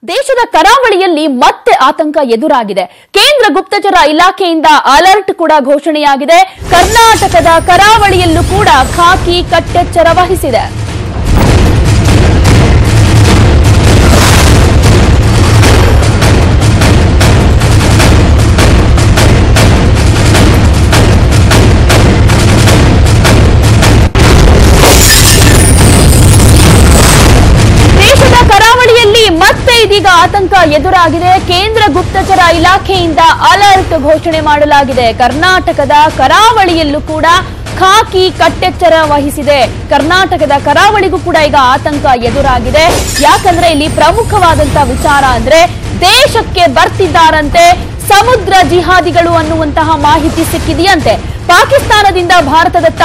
ದೇಶದ ಕರಾವಳಿಯಲ್ಲಿ ಮತ್ತೆ ಆತಂಕ ಎದುರಾಗಿದೆ. ಕೇಂದ್ರ ಗುಪ್ತಚರ ಇಲಾಖೆಯಿಂದ ಅಲರ್ಟ್ ಕೂಡ ಘೋಷಣೆಯಾಗಿದೆ. ಕರ್ನಾಟಕದ ಕರಾವಳಿಯಲ್ಲೂ ಕೂಡ ಖಾಕಿ ಕಟ್ಟೆಚ್ಚರ ವಹಿಸಿದೆ. ಇದೀಗ ಆತಂಕ ಎದುರಾಗಿದೆ. ಕೇಂದ್ರ ಗುಪ್ತಚರ ಇಲಾಖೆಯಿಂದ ಅಲರ್ಟ್ ಘೋಷಣೆ ಮಾಡಲಾಗಿದೆ. ಕರ್ನಾಟಕದ ಕರಾವಳಿಯಲ್ಲೂ ಕೂಡ ಖಾಕಿ ಕಟ್ಟೆಚ್ಚರ ವಹಿಸಿದೆ. ಕರ್ನಾಟಕದ ಕರಾವಳಿಗೂ ಕೂಡ ಈಗ ಆತಂಕ ಎದುರಾಗಿದೆ. ಯಾಕಂದ್ರೆ ಇಲ್ಲಿ ಪ್ರಮುಖವಾದಂತಹ ವಿಚಾರ ಅಂದ್ರೆ ದೇಶಕ್ಕೆ ಬರ್ತಿದ್ದಾರಂತೆ ಸಮುದ್ರ ಜಿಹಾದಿಗಳು ಅನ್ನುವಂತಹ ಮಾಹಿತಿ ಸಿಕ್ಕಿದೆಯಂತೆ. ಪಾಕಿಸ್ತಾನದಿಂದ ಭಾರತದತ್ತ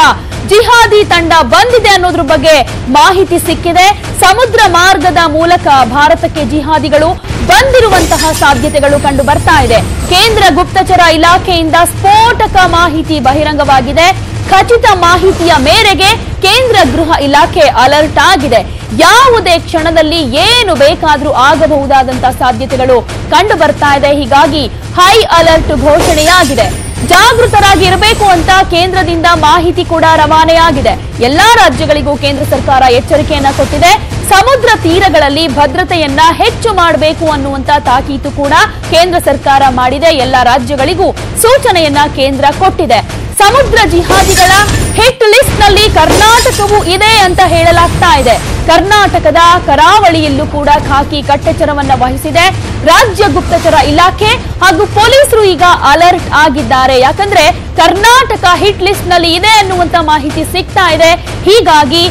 ಜಿಹಾದಿ ತಂಡ ಬಂದಿದೆ ಅನ್ನೋದ್ರ ಬಗ್ಗೆ ಮಾಹಿತಿ ಸಿಕ್ಕಿದೆ. ಸಮುದ್ರ ಮಾರ್ಗದ ಮೂಲಕ ಭಾರತಕ್ಕೆ ಜಿಹಾದಿಗಳು ಬಂದಿರುವಂತಹ ಸಾಧ್ಯತೆಗಳು ಕಂಡು ಬರ್ತಾ ಇದೆ. ಕೇಂದ್ರ ಗುಪ್ತಚರ ಇಲಾಖೆಯಿಂದ ಸ್ಫೋಟಕ ಮಾಹಿತಿ ಬಹಿರಂಗವಾಗಿದೆ. ಖಚಿತ ಮಾಹಿತಿಯ ಮೇರೆಗೆ ಕೇಂದ್ರ ಗೃಹ ಇಲಾಖೆ ಅಲರ್ಟ್ ಆಗಿದೆ. ಯಾವುದೇ ಕ್ಷಣದಲ್ಲಿ ಏನು ಬೇಕಾದ್ರೂ ಆಗಬಹುದಾದಂತಹ ಸಾಧ್ಯತೆಗಳು ಕಂಡು ಬರ್ತಾ ಇದೆ. ಹೀಗಾಗಿ ಹೈ ಅಲರ್ಟ್ ಘೋಷಣೆಯಾಗಿದೆ. ಜಾಗೃತರಾಗಿ ಇರಬೇಕು ಅಂತ ಕೇಂದ್ರದಿಂದ ಮಾಹಿತಿ ಕೂಡ ರವಾನೆಯಾಗಿದೆ. ಎಲ್ಲಾ ರಾಜ್ಯಗಳಿಗೂ ಕೇಂದ್ರ ಸರ್ಕಾರ ಎಚ್ಚರಿಕೆಯನ್ನ ಕೊಟ್ಟಿದೆ. ಸಮುದ್ರ ತೀರಗಳಲ್ಲಿ ಭದ್ರತೆಯನ್ನ ಹೆಚ್ಚು ಮಾಡಬೇಕು ಅನ್ನುವಂತ ತಾಕೀತು ಕೂಡ ಕೇಂದ್ರ ಸರ್ಕಾರ ಮಾಡಿದೆ. ಎಲ್ಲಾ ರಾಜ್ಯಗಳಿಗೂ ಸೂಚನೆಯನ್ನ ಕೇಂದ್ರ ಕೊಟ್ಟಿದೆ. ಸಮುದ್ರ ಜಿಹಾದಿಗಳ ಹಿಟ್ ಲಿಸ್ಟ್ ನಲ್ಲಿ ಕರ್ನಾಟಕವೂ ಇದೆ ಅಂತ ಹೇಳಲಾಗ್ತಾ ಇದೆ. ಕರ್ನಾಟಕದ ಕರಾವಳಿಯಲ್ಲೂ ಕೂಡ ಖಾಕಿ ಕಟ್ಟೆಚ್ಚರವನ್ನ ವಹಿಸಿದೆ. ರಾಜ್ಯ ಗುಪ್ತಚರ ಇಲಾಖೆ ಹಾಗೂ ಪೊಲೀಸರು ಈಗ ಅಲರ್ಟ್ ಆಗಿದ್ದಾರೆ. ಯಾಕಂದ್ರೆ ಕರ್ನಾಟಕ ಹಿಟ್ ಲಿಸ್ಟ್ ನಲ್ಲಿ ಇದೆ ಅನ್ನುವಂತ ಮಾಹಿತಿ ಸಿಗ್ತಾ ಇದೆ. ಹೀಗಾಗಿ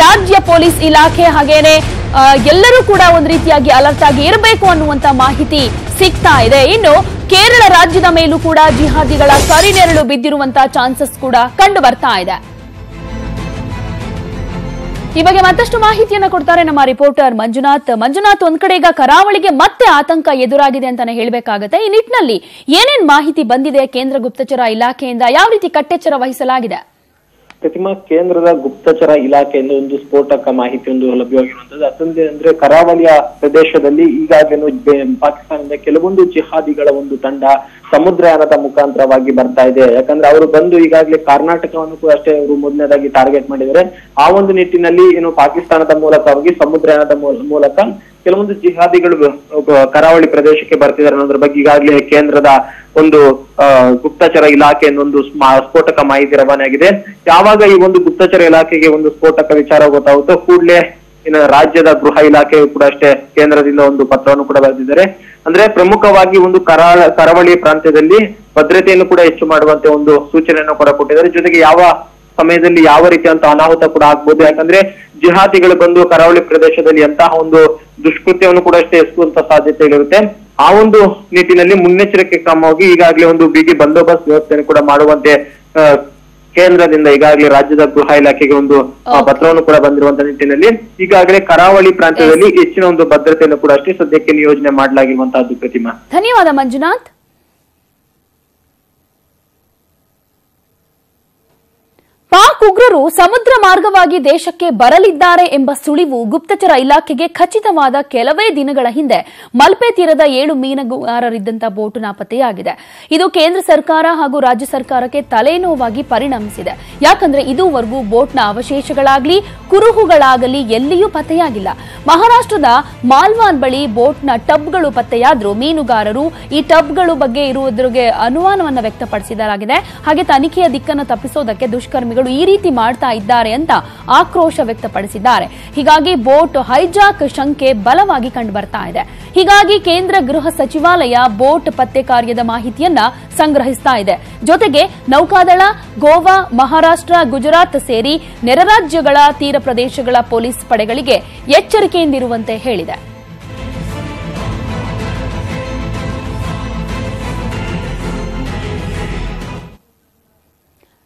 ರಾಜ್ಯ ಪೊಲೀಸ್ ಇಲಾಖೆ ಹಾಗೇನೆ ಎಲ್ಲರೂ ಕೂಡ ಒಂದು ರೀತಿಯಾಗಿ ಅಲರ್ಟ್ ಆಗಿ ಇರಬೇಕು ಅನ್ನುವಂತ ಮಾಹಿತಿ ಸಿಗ್ತಾ ಇದೆ. ಇನ್ನು ಕೇರಳ ರಾಜ್ಯದ ಮೇಲೂ ಕೂಡ ಜಿಹಾದಿಗಳ ಕರಿನೆರಳು ಬಿದ್ದಿರುವಂತಹ ಚಾನ್ಸಸ್ ಕೂಡ ಕಂಡು ಬರ್ತಾ ಇದೆ. ಈ ಬಗ್ಗೆ ಮತ್ತಷ್ಟು ಮಾಹಿತಿಯನ್ನ ಕೊಡ್ತಾರೆ ನಮ್ಮ ರಿಪೋರ್ಟರ್ ಮಂಜುನಾಥ್. ಒಂದ್ ಕಡೆ ಈಗ ಕರಾವಳಿಗೆ ಮತ್ತೆ ಆತಂಕ ಎದುರಾಗಿದೆ ಅಂತಾನೆ ಹೇಳಬೇಕಾಗುತ್ತೆ. ಈ ನಿಟ್ಟಿನಲ್ಲಿ ಏನೇನ್ ಮಾಹಿತಿ ಬಂದಿದೆ ಕೇಂದ್ರ ಗುಪ್ತಚರ ಇಲಾಖೆಯಿಂದ, ಯಾವ ರೀತಿ ಕಟ್ಟೆಚ್ಚರ ವಹಿಸಲಾಗಿದೆ? ಪ್ರತಿಮಾ, ಕೇಂದ್ರದ ಗುಪ್ತಚರ ಇಲಾಖೆಯಿಂದ ಒಂದು ಸ್ಫೋಟಕ ಮಾಹಿತಿ ಒಂದು ಲಭ್ಯವಾಗಿರುವಂತದ್ದು. ಅದೊಂದೇ ಅಂದ್ರೆ ಕರಾವಳಿಯ ಪ್ರದೇಶದಲ್ಲಿ ಈಗಾಗಲೇ ಪಾಕಿಸ್ತಾನದಿಂದ ಕೆಲವೊಂದು ಜಿಹಾದಿಗಳ ಒಂದು ತಂಡ ಸಮುದ್ರಯಾನದ ಮುಖಾಂತರವಾಗಿ ಬರ್ತಾ ಇದೆ. ಯಾಕಂದ್ರೆ ಅವರು ಬಂದು ಈಗಾಗಲೇ ಕರ್ನಾಟಕವನ್ನು ಕೂಡ ಅಷ್ಟೇ ಅವರು ಮೊದಲನೇದಾಗಿ ಟಾರ್ಗೆಟ್ ಮಾಡಿದ್ದಾರೆ. ಆ ಒಂದು ನಿಟ್ಟಿನಲ್ಲಿ ಏನು ಪಾಕಿಸ್ತಾನದ ಮೂಲಕವಾಗಿ ಸಮುದ್ರಯಾನದ ಮೂಲಕ ಕೆಲವೊಂದು ಜಿಹಾದಿಗಳು ಕರಾವಳಿ ಪ್ರದೇಶಕ್ಕೆ ಬರ್ತಿದ್ದಾರೆ ಅನ್ನೋದ್ರ ಬಗ್ಗೆ ಈಗಾಗಲೇ ಕೇಂದ್ರದ ಒಂದು ಗುಪ್ತಚರ ಇಲಾಖೆಯಿಂದ ಒಂದು ಸ್ಫೋಟಕ ಮಾಹಿತಿ ರವಾನೆಯಾಗಿದೆ. ಯಾವಾಗ ಈ ಒಂದು ಗುಪ್ತಚರ ಇಲಾಖೆಗೆ ಒಂದು ಸ್ಫೋಟಕ ವಿಚಾರ ಗೊತ್ತಾಗುತ್ತೋ ಕೂಡಲೇ ಇನ್ನು ರಾಜ್ಯದ ಗೃಹ ಇಲಾಖೆಯು ಕೂಡ ಅಷ್ಟೇ ಕೇಂದ್ರದಿಂದ ಒಂದು ಪತ್ರವನ್ನು ಕೂಡ ಬರೆದಿದ್ದಾರೆ. ಅಂದ್ರೆ ಪ್ರಮುಖವಾಗಿ ಒಂದು ಕರಾವಳಿ ಪ್ರಾಂತ್ಯದಲ್ಲಿ ಭದ್ರತೆಯನ್ನು ಕೂಡ ಹೆಚ್ಚು ಮಾಡುವಂತೆ ಒಂದು ಸೂಚನೆಯನ್ನು ಕೂಡ ಕೊಟ್ಟಿದ್ದಾರೆ. ಜೊತೆಗೆ ಯಾವ ಸಮಯದಲ್ಲಿ ಯಾವ ರೀತಿಯಂತ ಅನಾಹುತ ಕೂಡ ಆಗ್ಬೋದು. ಯಾಕಂದ್ರೆ ಜಿಹಾದಿಗಳು ಬಂದು ಕರಾವಳಿ ಪ್ರದೇಶದಲ್ಲಿ ಎಂತಹ ಒಂದು ದುಷ್ಕೃತ್ಯವನ್ನು ಕೂಡ ಅಷ್ಟೇ ಎಸಗುವಂತ ಸಾಧ್ಯತೆಗಳಿರುತ್ತೆ. ಆ ಒಂದು ನಿಟ್ಟಿನಲ್ಲಿ ಮುನ್ನೆಚ್ಚರಿಕೆ ಕ್ರಮವಾಗಿ ಈಗಾಗಲೇ ಒಂದು ಬಿಗಿ ಬಂದೋಬಸ್ತ್ ವ್ಯವಸ್ಥೆಯನ್ನು ಕೂಡ ಮಾಡುವಂತೆ ಕೇಂದ್ರದಿಂದ ಈಗಾಗಲೇ ರಾಜ್ಯದ ಗೃಹ ಇಲಾಖೆಗೆ ಒಂದು ಪತ್ರವನ್ನು ಕೂಡ ಬಂದಿರುವಂತ ನಿಟ್ಟಿನಲ್ಲಿ ಈಗಾಗಲೇ ಕರಾವಳಿ ಪ್ರಾಂತ್ಯದಲ್ಲಿ ಹೆಚ್ಚಿನ ಒಂದು ಭದ್ರತೆಯನ್ನು ಕೂಡ ಅಷ್ಟೇ ಸದ್ಯಕ್ಕೆ ನಿಯೋಜನೆ ಮಾಡಲಾಗಿರುವಂತಹದ್ದು. ಪ್ರತಿಮಾ, ಧನ್ಯವಾದ ಮಂಜುನಾಥ್. ಪಾಕ್ ಉಗ್ರರು ಸಮುದ್ರ ಮಾರ್ಗವಾಗಿ ದೇಶಕ್ಕೆ ಬರಲಿದ್ದಾರೆ ಎಂಬ ಸುಳಿವು ಗುಪ್ತಚರ ಇಲಾಖೆಗೆ ಖಚಿತವಾದ ಕೆಲವೇ ದಿನಗಳ ಹಿಂದೆ ಮಲ್ಪೆ ತೀರದ 7 ಮೀನುಗಾರರಿದ್ದಂತಹ ಬೋಟ್ ನಾಪತ್ತೆಯಾಗಿದೆ. ಇದು ಕೇಂದ್ರ ಸರ್ಕಾರ ಹಾಗೂ ರಾಜ್ಯ ಸರ್ಕಾರಕ್ಕೆ ತಲೆನೋವಾಗಿ ಪರಿಣಮಿಸಿದೆ. ಯಾಕಂದ್ರೆ ಇದುವರೆಗೂ ಬೋಟ್ನ ಅವಶೇಷಗಳಾಗಲಿ ಕುರುಹುಗಳಾಗಲಿ ಎಲ್ಲಿಯೂ ಪತ್ತೆಯಾಗಿಲ್ಲ. ಮಹಾರಾಷ್ಟ್ರದ ಮಾಲ್ವಾನ್ ಬಳಿ ಬೋಟ್ನ ಟಬ್ಗಳು ಪತ್ತೆಯಾದ್ರೂ ಮೀನುಗಾರರು ಈ ಟಬ್ಗಳು ಬಗ್ಗೆ ಇರುವುದರಿಗೆ ಅನುಮಾನವನ್ನು ವ್ಯಕ್ತಪಡಿಸಿದಾಗಿದೆ. ಹಾಗೆ ತನಿಖೆಯ ದಿಕ್ಕನ್ನು ತಪ್ಪಿಸೋದಕ್ಕೆ ದುಷ್ಕರ್ಮಿಗಳು ಈ ರೀತಿ ಮಾಡ್ತಾ ಇದ್ದಾರೆ ಅಂತ ಆಕ್ರೋಶ ವ್ಯಕ್ತಪಡಿಸಿದ್ದಾರೆ. ಹೀಗಾಗಿ ಬೋಟ್ ಹೈಜಾಕ್ ಶಂಕೆ ಬಲವಾಗಿ ಕಂಡು ಬರ್ತಾ ಇದೆ. ಹೀಗಾಗಿ ಕೇಂದ್ರ ಗೃಹ ಸಚಿವಾಲಯ ಬೋಟ್ ಪತ್ತೆ ಕಾರ್ಯದ ಮಾಹಿತಿಯನ್ನ ಸಂಗ್ರಹಿಸ್ತಾ ಇದೆ. ಜೊತೆಗೆ ನೌಕಾದಳ, ಗೋವಾ, ಮಹಾರಾಷ್ಟ್ರ, ಗುಜರಾತ್ ಸೇರಿ ನೆರೆ ರಾಜ್ಯಗಳ ತೀರ ಪ್ರದೇಶಗಳ ಪೊಲೀಸ್ ಪಡೆಗಳಿಗೆ ಎಚ್ಚರಿಕೆಯಿಂದಿರುವಂತೆ ಹೇಳಿದೆ.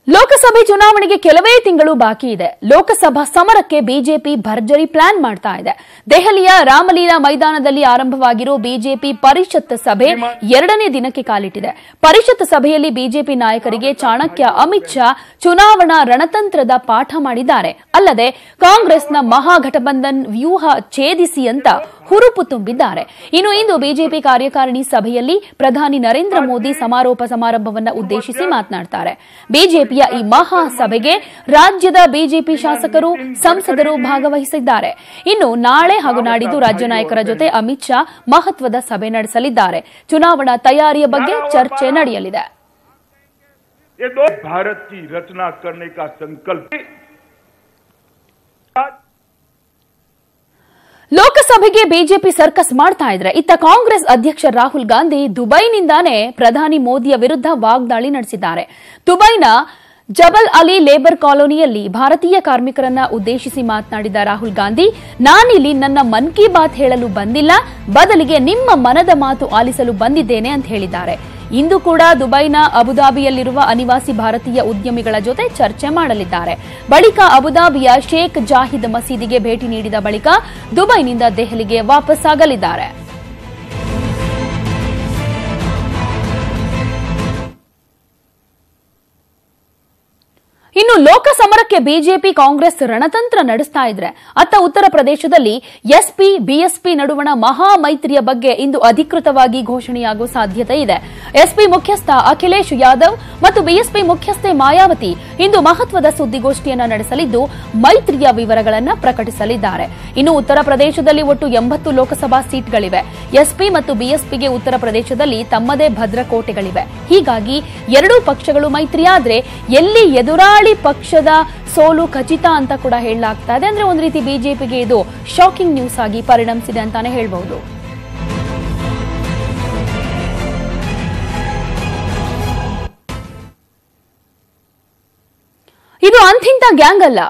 ಲೋಕಸಭೆ ಚುನಾವಣೆಗೆ ಕೆಲವೇ ತಿಂಗಳು ಬಾಕಿ ಇದೆ. ಲೋಕಸಭಾ ಸಮರಕ್ಕೆ ಬಿಜೆಪಿ ಭರ್ಜರಿ ಪ್ಲಾನ್ ಮಾಡ್ತಾ ಇದೆ. ದೆಹಲಿಯ ರಾಮಲೀಲಾ ಮೈದಾನದಲ್ಲಿ ಆರಂಭವಾಗಿರೋ ಬಿಜೆಪಿ ಪರಿಷತ್ ಸಭೆ 2ನೇ ದಿನಕ್ಕೆ ಕಾಲಿಟ್ಟಿದೆ. ಪರಿಷತ್ ಸಭೆಯಲ್ಲಿ ಬಿಜೆಪಿ ನಾಯಕರಿಗೆ ಚಾಣಕ್ಯ ಅಮಿತ್ ಶಾ ಚುನಾವಣಾ ರಣತಂತ್ರದ ಪಾಠ ಮಾಡಿದ್ದಾರೆ. ಅಲ್ಲದೆ ಕಾಂಗ್ರೆಸ್ನ ಮಹಾಗಠಬಂಧನ್ ವ್ಯೂಹ ಛೇದಿಸಿ ಅಂತ ಹುರುಪು ತುಂಬಿದ್ದಾರೆ. ಇನ್ನು ಇಂದು ಬಿಜೆಪಿ ಕಾರ್ಯಕಾರಿಣಿ ಸಭೆಯಲ್ಲಿ ಪ್ರಧಾನಿ ನರೇಂದ್ರ ಮೋದಿ ಸಮಾರೋಪ ಸಮಾರಂಭವನ್ನು ಉದ್ದೇಶಿಸಿ ಮಾತನಾಡುತ್ತಾರೆ. ಬಿಜೆಪಿಯ ಈ ಮಹಾ ಸಭೆಗೆ ರಾಜ್ಯದ ಬಿಜೆಪಿ ಶಾಸಕರು, ಸಂಸದರು ಭಾಗವಹಿಸಿದ್ದಾರೆ. ಇನ್ನು ನಾಳೆ ಹಾಗೂ ನಾಡಿದ್ದು ರಾಜ್ಯ ನಾಯಕರ ಜೊತೆ ಅಮಿತ್ ಶಾ ಮಹತ್ವದ ಸಭೆ ನಡೆಸಲಿದ್ದಾರೆ. ಚುನಾವಣಾ ತಯಾರಿಯ ಬಗ್ಗೆ ಚರ್ಚೆ ನಡೆಯಲಿದೆ. ये दो भारत की रचना करने का संकल्प ಲೋಕಸಭೆಗೆ ಬಿಜೆಪಿ ಸರ್ಕಸ್ ಮಾಡ್ತಾ ಇದ್ರೆ ಇತ್ತ ಕಾಂಗ್ರೆಸ್ ಅಧ್ಯಕ್ಷ ರಾಹುಲ್ ಗಾಂಧಿ ದುಬೈನಿಂದಾನೇ ಪ್ರಧಾನಿ ಮೋದಿಯ ವಿರುದ್ಧ ವಾಗ್ದಾಳಿ ನಡೆಸಿದ್ದಾರೆ. ದುಬೈನ ಜಬಲ್ ಅಲಿ ಲೇಬರ್ ಕಾಲೋನಿಯಲ್ಲಿ ಭಾರತೀಯ ಕಾರ್ಮಿಕರನ್ನ ಉದ್ದೇಶಿಸಿ ಮಾತನಾಡಿದ ರಾಹುಲ್ ಗಾಂಧಿ, ನಾನಿಲ್ಲಿ ನನ್ನ ಮನ್ ಕಿ ಬಾತ್ ಹೇಳಲು ಬಂದಿಲ್ಲ, ಬದಲಿಗೆ ನಿಮ್ಮ ಮನದ ಮಾತು ಆಲಿಸಲು ಬಂದಿದ್ದೇನೆ ಅಂತ ಹೇಳಿದ್ದಾರೆ. ಇಂದು ಕೂಡ ದುಬೈನ ಅಬುದಾಬಿಯಲ್ಲಿರುವ ಅನಿವಾಸಿ ಭಾರತೀಯ ಉದ್ಯಮಿಗಳ ಜೊತೆ ಚರ್ಚೆ ಮಾಡಲಿದ್ದಾರೆ. ಬಳಿಕ ಅಬುದಾಬಿಯ ಶೇಖ್ ಜಾಹಿದ್ ಮಸೀದಿಗೆ ಭೇಟಿ ನೀಡಿದ ಬಳಿಕ ದುಬೈನಿಂದ ದೆಹಲಿಗೆ ವಾಪಸ್ ಆಗಲಿದ್ದಾರೆ. ಇನ್ನು ಲೋಕಸಮರಕ್ಕೆ ಬಿಜೆಪಿ ಕಾಂಗ್ರೆಸ್ ರಣತಂತ್ರ ನಡೆಸ್ತಾ ಇದ್ರೆ ಅತ್ತ ಉತ್ತರ ಪ್ರದೇಶದಲ್ಲಿ ಎಸ್ಪಿ ಬಿಎಸ್ಪಿ ನಡುವಣ ಮಹಾ ಮೈತ್ರಿಯ ಬಗ್ಗೆ ಇಂದು ಅಧಿಕೃತವಾಗಿ ಘೋಷಣೆಯಾಗುವ ಸಾಧ್ಯತೆ ಇದೆ. ಎಸ್ಪಿ ಮುಖ್ಯಸ್ಥ ಅಖಿಲೇಶ್ ಯಾದವ್ ಮತ್ತು ಬಿಎಸ್ಪಿ ಮುಖ್ಯಸ್ಥೆ ಮಾಯಾವತಿ ಇಂದು ಮಹತ್ವದ ಸುದ್ದಿಗೋಷ್ಠಿಯನ್ನು ನಡೆಸಲಿದ್ದು ಮೈತ್ರಿಯ ವಿವರಗಳನ್ನು ಪ್ರಕಟಿಸಲಿದ್ದಾರೆ. ಇನ್ನು ಉತ್ತರ ಪ್ರದೇಶದಲ್ಲಿ ಒಟ್ಟು 80 ಲೋಕಸಭಾ ಸೀಟ್ಗಳಿವೆ. ಎಸ್ಪಿ ಮತ್ತು ಬಿಎಸ್ಪಿಗೆ ಉತ್ತರ ಪ್ರದೇಶದಲ್ಲಿ ತಮ್ಮದೇ ಭದ್ರಕೋಟೆಗಳಿವೆ. ಹೀಗಾಗಿ ಎರಡೂ ಪಕ್ಷಗಳು ಮೈತ್ರಿಯಾದ್ರೆ ಎಲ್ಲಿ ಎದುರಾಳಿ ಪಕ್ಷದ ಸೋಲು ಖಚಿತ ಅಂತ ಕೂಡ ಹೇಳಲಾಗ್ತಾ ಇದೆ. ಅಂದ್ರೆ ಒಂದು ರೀತಿ ಬಿಜೆಪಿಗೆ ಇದು ಶಾಕಿಂಗ್ ನ್ಯೂಸ್ ಆಗಿ ಪರಿಣಮಿಸಿದೆ ಅಂತಾನೆ ಹೇಳಬಹುದು. ಇದು ಅಂತಿಂತ ಗ್ಯಾಂಗ್ ಅಲ್ಲ,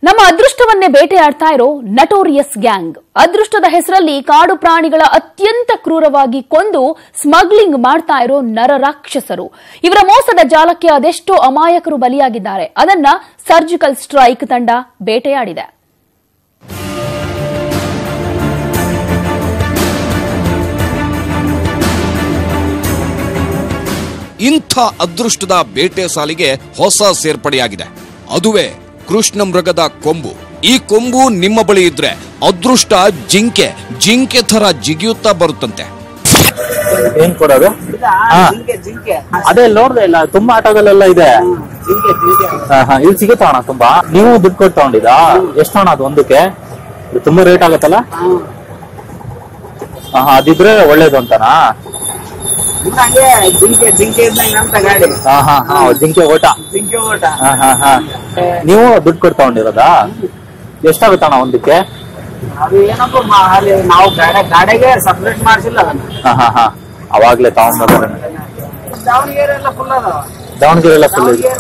ನಮ್ಮ ಅದೃಷ್ಟವನ್ನೇ ಬೇಟೆಯಾಡ್ತಾ ಇರೋ ನಟೋರಿಯಸ್ ಗ್ಯಾಂಗ್. ಅದೃಷ್ಟದ ಹೆಸರಲ್ಲಿ ಕಾಡು ಪ್ರಾಣಿಗಳ ಅತ್ಯಂತ ಕ್ರೂರವಾಗಿ ಕೊಂದು ಸ್ಮಗ್ಲಿಂಗ್ ಮಾಡ್ತಾ ಇರೋ ನರರಾಕ್ಷಸರು. ಇವರ ಮೋಸದ ಜಾಲಕ್ಕೆ ಅದೆಷ್ಟೋ ಅಮಾಯಕರು ಬಲಿಯಾಗಿದ್ದಾರೆ. ಅದನ್ನ ಸರ್ಜಿಕಲ್ ಸ್ಟ್ರೈಕ್ ತಂಡ ಬೇಟೆಯಾಡಿದೆ. ಇಂಥ ಅದೃಷ್ಟದ ಬೇಟೆ ಸಾಲಿಗೆ ಹೊಸ ಸೇರ್ಪಡೆಯಾಗಿದೆ. ಅದುವೇ ಕೃಷ್ಣ ಮೃಗದ ಕೊಂಬು. ಈ ಕೊಂಬು ನಿಮ್ಮ ಬಳಿ ಇದ್ರೆ ಅದೃಷ್ಟ ಜಿಂಕೆ ತರ ಜಿಗಿಯುತ್ತಾ ಬರುತ್ತಂತೆ. ಏನ್ ಕೊಡೋದು? ಅದೇ ನೋಡ್ದೆ ಇಲ್ಲ, ತುಂಬಾ ಆಟೋದಲ್ಲೆಲ್ಲ ಇದೆ. ಇಲ್ಲಿ ಸಿಗುತ್ತಾ ಅಣ್ಣ? ತುಂಬಾ ನೀವು ದುಡ್ಡು ಕೊಟ್ಟು ತಗೊಂಡಿದಾ? ಎಷ್ಟು ಅಣ್ಣ ಅದು ಒಂದಕ್ಕೆ? ತುಂಬಾ ರೇಟ್ ಆಗತ್ತಲ್ಲ? ಅದಿದ್ರೆ ಒಳ್ಳೇದು ಅಂತನಾ? ಜಿಂಕೆ ಓಟ. ನೀವು ದುಡ್ಡು ಕೊಟ್ಟು ತಗೊಂಡಿರೋದಾ? ಎಷ್ಟಾಗುತ್ತಣ್ಣ ಒಂದಕ್ಕೆ? ನಾವು ಗಾಡಿಗೆ ಸಪ್ರೇಟ್ ಮಾಡಿಸಿಲ್ಲ. ಅವಾಗ್ಲೇ ತಗೊಂಡ್ ದಾವಣಗೆರೆ ಎಲ್ಲ ಫುಲ್ ಇದೆ.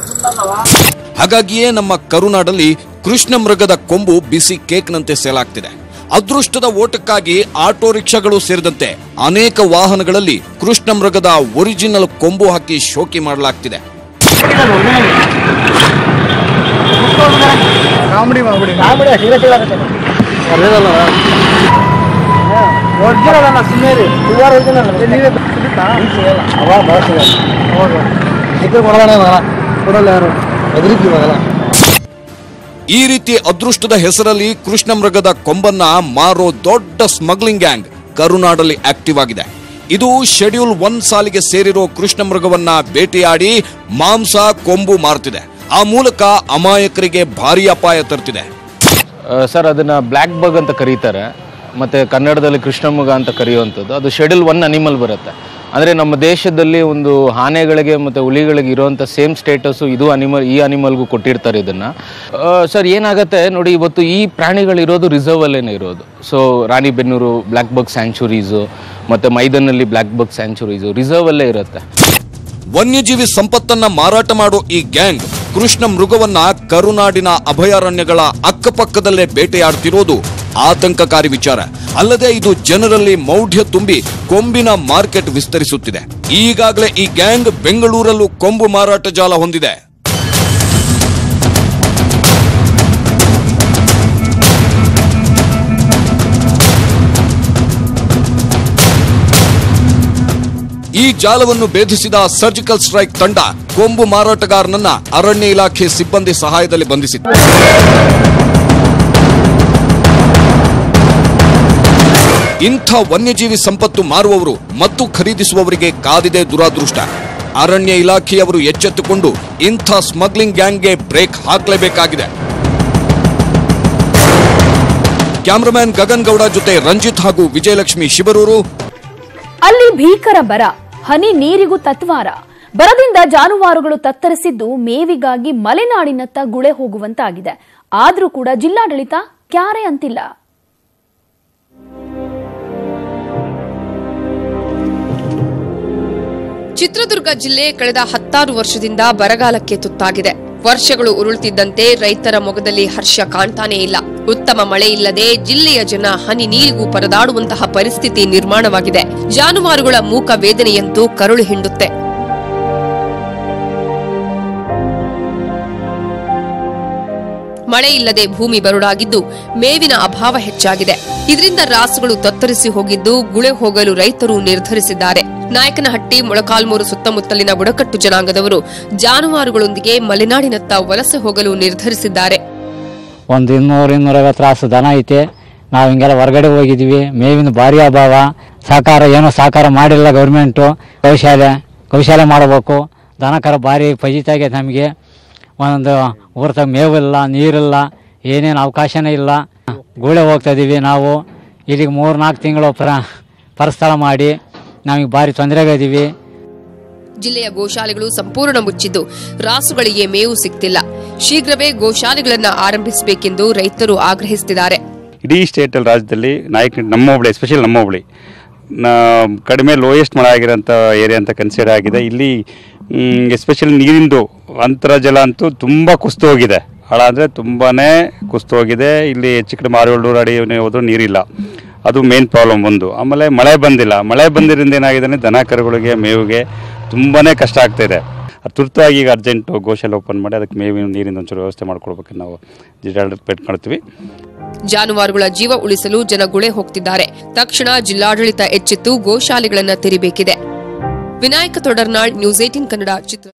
ಹಾಗಾಗಿಯೇ ನಮ್ಮ ಕರುನಾಡಲ್ಲಿ ಕೃಷ್ಣ ಮೃಗದ ಕೊಂಬು ಬಿಸಿ ಕೇಕ್ನಂತೆ ಸೇಲಾಗ್ತಿದೆ. ಅದೃಷ್ಟದ ಓಟಕ್ಕಾಗಿ ಆಟೋ ರಿಕ್ಷಾಗಳು ಸೇರಿದಂತೆ ಅನೇಕ ವಾಹನಗಳಲ್ಲಿ ಕೃಷ್ಣ ಮೃಗದ ಒರಿಜಿನಲ್ ಕೊಂಬು ಹಾಕಿ ಶೋಕಿ ಮಾಡಲಾಗ್ತಿದೆ. ಈ ರೀತಿ ಅದೃಷ್ಟದ ಹೆಸರಲ್ಲಿ ಕೃಷ್ಣ ಮೃಗದ ಕೊಂಬನ್ನ ಮಾರೋ ದೊಡ್ಡ ಸ್ಮಗ್ಲಿಂಗ್ ಗ್ಯಾಂಗ್ ಕರುನಾಡಲ್ಲಿ ಆಕ್ಟಿವ್ ಆಗಿದೆ. ಇದು ಶೆಡ್ಯೂಲ್ 1 ಸಾಲಿಗೆ ಸೇರಿರೋ ಕೃಷ್ಣ ಮೃಗವನ್ನ ಬೇಟೆಯಾಡಿ ಮಾಂಸ ಕೊಂಬು ಮಾರ್ತಿದೆ. ಆ ಮೂಲಕ ಅಮಾಯಕರಿಗೆ ಭಾರಿ ಅಪಾಯ ತರ್ತಿದೆ. ಸರ್, ಅದನ್ನ ಬ್ಲ್ಯಾಕ್ ಬಗ್ ಅಂತ ಕರೀತಾರೆ, ಮತ್ತೆ ಕನ್ನಡದಲ್ಲಿ ಕೃಷ್ಣ ಮೃಗ ಅಂತ ಕರೆಯುವಂಥದ್ದು. ಅದು ಶೆಡ್ಯೂಲ್ 1 ಅನಿಮಲ್ ಬರುತ್ತೆ. ಅಂದರೆ ನಮ್ಮ ದೇಶದಲ್ಲಿ ಒಂದು ಆನೆಗಳಿಗೆ ಮತ್ತು ಹುಲಿಗಳಿಗೆ ಇರುವಂಥ ಸೇಮ್ ಸ್ಟೇಟಸ್ಸು ಇದು ಈ ಅನಿಮಲ್ಗೂ ಕೊಟ್ಟಿರ್ತಾರೆ ಇದನ್ನು. ಸರ್, ಏನಾಗುತ್ತೆ ನೋಡಿ, ಇವತ್ತು ಈ ಪ್ರಾಣಿಗಳಿರೋದು ರಿಸರ್ವಲ್ಲೇ ಇರೋದು. ಸೊ ರಾಣಿಬೆನ್ನೂರು ಬ್ಲ್ಯಾಕ್ ಬಗ್ ಸ್ಯಾಂಚುರೀಸು ಮತ್ತು ಮೈದನಲ್ಲಿ ಬ್ಲ್ಯಾಕ್ ಬಗ್ ಸ್ಯಾಂಚುರೀಸು ರಿಸರ್ವಲ್ಲೇ ಇರುತ್ತೆ. ವನ್ಯಜೀವಿ ಸಂಪತ್ತನ್ನ ಮಾರಾಟ ಮಾಡೋ ಈ ಗ್ಯಾಂಗ್ ಕೃಷ್ಣ ಮೃಗವನ್ನ ಕರುನಾಡಿನ ಅಭಯಾರಣ್ಯಗಳ ಅಕ್ಕಪಕ್ಕದಲ್ಲೇ ಬೇಟೆಯಾಡ್ತಿರೋದು ಆತಂಕಕಾರಿ ವಿಚಾರ. ಅಲ್ಲದೆ ಇದು ಜನರಲ್ಲಿ ಮೌಢ್ಯ ತುಂಬಿ ಕೊಂಬಿನ ಮಾರ್ಕೆಟ್ ವಿಸ್ತರಿಸುತ್ತಿದೆ. ಈಗಾಗಲೇ ಈ ಗ್ಯಾಂಗ್ ಬೆಂಗಳೂರಲ್ಲೂ ಕೊಂಬು ಮಾರಾಟ ಜಾಲ ಹೊಂದಿದೆ. ಈ ಜಾಲವನ್ನು ಭೇದಿಸಿದ ಸರ್ಜಿಕಲ್ ಸ್ಟ್ರೈಕ್ ತಂಡ ಕೊಂಬು ಮಾರಾಟಗಾರನನ್ನ ಅರಣ್ಯ ಇಲಾಖೆ ಸಿಬ್ಬಂದಿ ಸಹಾಯದಲ್ಲಿ ಬಂಧಿಸಿತು. ಇಂಥ ವನ್ಯಜೀವಿ ಸಂಪತ್ತು ಮಾರುವವರು ಮತ್ತು ಖರೀದಿಸುವವರಿಗೆ ಕಾದಿದೆ ದುರಾದೃಷ್ಟ. ಅರಣ್ಯ ಇಲಾಖೆಯವರು ಎಚ್ಚೆತ್ತುಕೊಂಡು ಇಂಥ ಸ್ಮಗ್ಲಿಂಗ್ ಗ್ಯಾಂಗ್ಗೆ ಬ್ರೇಕ್ ಹಾಕಲೇಬೇಕಾಗಿದೆ. ಕ್ಯಾಮರಾಮನ್ ಗಗನ್ ಗೌಡ ಜೊತೆ ರಂಜಿತ್ ಹಾಗೂ ವಿಜಯಲಕ್ಷ್ಮಿ ಶಿಬರೂರು. ಅಲ್ಲಿ ಭೀಕರ ಬರ, ಹನಿ ನೀರಿಗೂ ತತ್ವಾರ. ಬರದಿಂದ ಜಾನುವಾರುಗಳು ತತ್ತರಿಸಿದ್ದು ಮೇವಿಗಾಗಿ ಮಲೆನಾಡಿನತ್ತ ಗುಳೆ ಹೋಗುವಂತಾಗಿದೆ. ಆದ್ರೂ ಕೂಡ ಜಿಲ್ಲಾಡಳಿತ ಕ್ಯಾರೆ ಅಂತಿಲ್ಲ. ಚಿತ್ರದುರ್ಗ ಜಿಲ್ಲೆ ಕಳೆದ 10 ವರ್ಷದಿಂದ ಬರಗಾಲಕ್ಕೆ ತುತ್ತಾಗಿದೆ. ವರ್ಷಗಳು ಉರುಳುತ್ತಿದ್ದಂತೆ ರೈತರ ಮೊಗದಲ್ಲಿ ಹರ್ಷ ಕಾಣ್ತಾನೇ ಇಲ್ಲ. ಉತ್ತಮ ಮಳೆ ಇಲ್ಲದೆ ಜಿಲ್ಲೆಯ ಜನ ಹನಿ ನೀರಿಗೂ ಪರದಾಡುವಂತಹ ಪರಿಸ್ಥಿತಿ ನಿರ್ಮಾಣವಾಗಿದೆ. ಜಾನುವಾರುಗಳ ಮೂಕ ವೇದನೆಯಂತೂ ಕರುಳು ಹಿಂಡುತ್ತೆ. ಮಳೆ ಇಲ್ಲದೆ ಭೂಮಿ ಬರುಡಾಗಿದ್ದು ಮೇವಿನ ಅಭಾವ ಹೆಚ್ಚಾಗಿದೆ. ಇದರಿಂದ ರಾಸುಗಳು ತತ್ತರಿಸಿ ಹೋಗಿದ್ದು ಗುಳೆ ಹೋಗಲು ರೈತರು ನಿರ್ಧರಿಸಿದ್ದಾರೆ. ನಾಯಕನಹಟ್ಟಿ, ಮೊಳಕಾಲ್ಮೂರು ಸುತ್ತಮುತ್ತಲಿನ ಬುಡಕಟ್ಟು ಜನಾಂಗದವರು ಜಾನುವಾರುಗಳೊಂದಿಗೆ ಮಲೆನಾಡಿನತ್ತ ವಲಸೆ ಹೋಗಲು ನಿರ್ಧರಿಸಿದ್ದಾರೆ. ಒಂದು 200-250 ರಾಸು ದನ ಐತೆ. ನಾವು ಹಿಂಗೆಲ್ಲ ಹೊರಗಡೆ ಹೋಗಿದ್ವಿ. ಮೇವಿನ ಭಾರಿ ಅಭಾವ. ಸಹಕಾರ ಮಾಡಿಲ್ಲ ಗೌರ್ಮೆಂಟು. ಕೌಶಲ್ಯ ಮಾಡಬೇಕು. ದನ ಕರ ಭಾರಿ ಫಜಿತಾಗಿದೆ. ನಮಗೆ ಒಂದು ಊರ್ತಾಗ ಮೇವಿಲ್ಲ, ನೀರಿಲ್ಲ, ಏನೇನು ಅವಕಾಶನೇ ಇಲ್ಲ. ಗೂಳೆ ಹೋಗ್ತಾ ಇದೀವಿ ನಾವು. ಇಲ್ಲಿಗೆ 3-4 ತಿಂಗಳು ಪರಸ್ಥಳ ಮಾಡಿ ನಾವೀಗ ಭಾರಿ ತೊಂದರೆಗಿದ್ದೀವಿ. ಜಿಲ್ಲೆಯ ಗೋಶಾಲೆಗಳು ಸಂಪೂರ್ಣ ಮುಚ್ಚಿದ್ದು ರಾಸುಗಳಿಗೆ ಮೇವು ಸಿಗ್ತಿಲ್ಲ. ಶೀಘ್ರವೇ ಗೋಶಾಲೆಗಳನ್ನು ಆರಂಭಿಸಬೇಕೆಂದು ರೈತರು ಆಗ್ರಹಿಸುತ್ತಿದ್ದಾರೆ. ಇಡೀ ಸ್ಟೇಟ್ ಅಲ್ಲಿ, ರಾಜ್ಯದಲ್ಲಿ ನಮ್ಮ ಹೋಬಳಿ, ಎಸ್ಪೆಷಲಿ ನಮ್ಮ ಹೋಬಳಿ ಕಡಿಮೆ ಲೋಯೆಸ್ಟ್ ಮಳೆ ಆಗಿರೋಂಥ ಏರಿಯಾ ಅಂತ ಕನ್ಸಿಡರ್ ಆಗಿದೆ. ಇಲ್ಲಿ ಎಸ್ಪೆಷಲಿ ನೀರಿಂದು ಅಂತರ್ಜಲ ಅಂತೂ ತುಂಬ ಕುಸಿದು ಹೋಗಿದೆ. ಹಳ ಅಂದರೆ ತುಂಬಾ ಕುಸಿದು ಹೋಗಿದೆ. ಇಲ್ಲಿ ಹೆಚ್ಚು ಕಡಿಮೆ 600-700 ಅಡಿ ಹೋದ್ರೂ ನೀರಿಲ್ಲ. ಅದು ಮೇನ್ ಪ್ರಾಬ್ಲಮ್ ಒಂದು. ಆಮೇಲೆ ಮಳೆ ಬಂದಿಲ್ಲ. ಮಳೆ ಬಂದಿರೋದ್ರಿಂದ ಏನಾಗಿದೆ, ದನ ಕರುಗಳಿಗೆ ಮೇವಿಗೆ ತುಂಬಾ ಕಷ್ಟ ಆಗ್ತಾಯಿದೆ. ತುರ್ತಾಗಿ ಈಗ ಅರ್ಜೆಂಟು ಗೋಶಾಲೆ ಓಪನ್ ಮಾಡಿ ಅದಕ್ಕೆ ಮೇವಿನ ನೀರಿನ ಒಂಚೂರು ವ್ಯವಸ್ಥೆ ಮಾಡ್ಕೊಡ್ಬೇಕು ನಾವು ಮಾಡ್ತೀವಿ. ಜಾನುವಾರುಗಳ ಜೀವ ಉಳಿಸಲು ಜನ ಗುಳೆ ಹೋಗ್ತಿದ್ದಾರೆ. ತಕ್ಷಣ ಜಿಲ್ಲಾಡಳಿತ ಎಚ್ಚೆತ್ತು ಗೋಶಾಲೆಗಳನ್ನು ತೆರಿಬೇಕಿದೆ. ವಿನಾಯಕ ತೊಡರ್ನಾಳ್, ನ್ಯೂಸ್ 18 ಕನ್ನಡ, ಚಿತ್ರ.